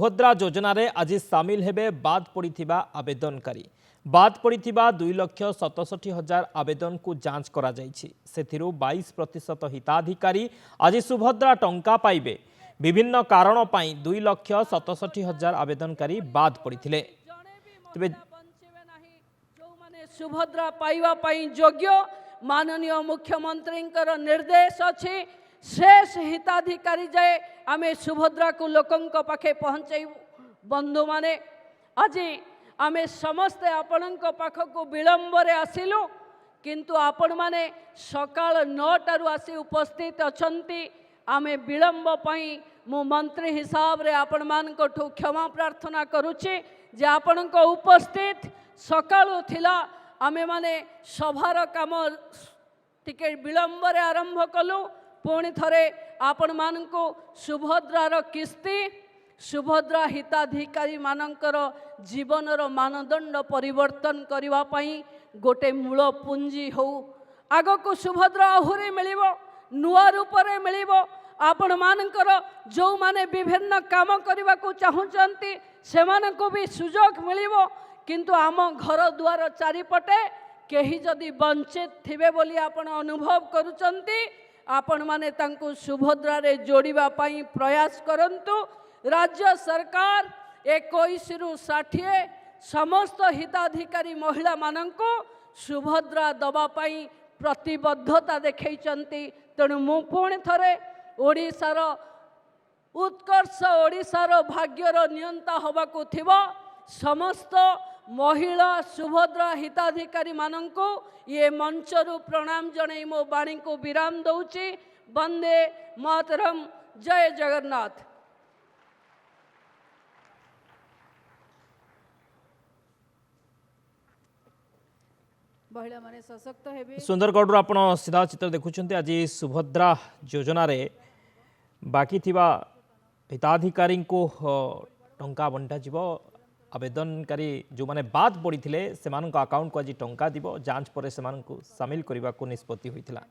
सुभद्रा योजना रे आज सामिल हेबे बाद पड़िथिबा आवेदनकारी बाद पड़िथिबा 2,67,000 आवेदन को जांच करा जायछि। सेथिरु 22% हिताधिकारी आज सुभद्रा टंका पाइबे। विभिन्न कारण पाई 2,67,000 आवेदनकारी बाद पड़िथिले। तबे सुभद्रा पाइबा पाई योग्य माननीय मुख्यमंत्री निर्देश अच्छी शेष हिताधिकारी जाए आमे सुभद्रा को लोकं पाखे पहुँचाई। बंधु माने आज आमे समस्ते आपण पाखक विलंब आसिलु किंतु आपण माने सकाळ 9टारू आसी उपस्थित अछंती। आमे विलंब पाई मु मंत्री हिसाब रे आपण मान को क्षमा प्रार्थना करूची जे आपण को उपस्थित सकाळू थिला। आमे माने सभार काम टिके विलंब रे आरंभ कलु। पुणी थरे आपण मानको सुभद्रार किस्ती सुभद्रा हिताधिकारी मानकर जीवनर मानदंड परिवर्तन करिवा पई गोटे मूल पुंजी हो। आगको सुभद्रा आहुरी मिलिबो नुआ रूप रे मिलिबो। आपण मानकर जो माने विभिन्न काम करबा को चाहुचंती सेमानको भी सुजोग मिलिबो। किंतु आम घर दुआर चारिपटे केही जदि वंचित थिबे बोली आपण अनुभव करूचंती आपण माने तांको सुभद्रा रे जोड़िबा पाई प्रयास करंतु। राज्य सरकार 21 रु 60 समस्त हिताधिकारी महिला मानंको सुभद्रा दबा पाई प्रतिबद्धता देखैचंती। तेणु मु पुणी थरे ओडिसार उत्कर्ष ओडिसार भाग्यर नियंता हबाकू थिबा समस्त महिला सुभद्रा हिताधिकारी मानंको ये मंचरू प्रणाम जनाई मो बाणी को विराम दउची। वंदे मातरम, जय जगन्नाथ। महिला माने सशक्त हेबे। सुंदरगढ़ आपण सीधा चित्र देखुछन्ते। आज सुभद्रा योजना रे बाकी थिबा हिताधिकारी को टंका बंटा जिवो। आवेदनकारी जो माने बाद पड़ी थे से अकाउंट को आज टंका दिबो। जांच पर से सामिल करने को निष्पत्ति होइथिला।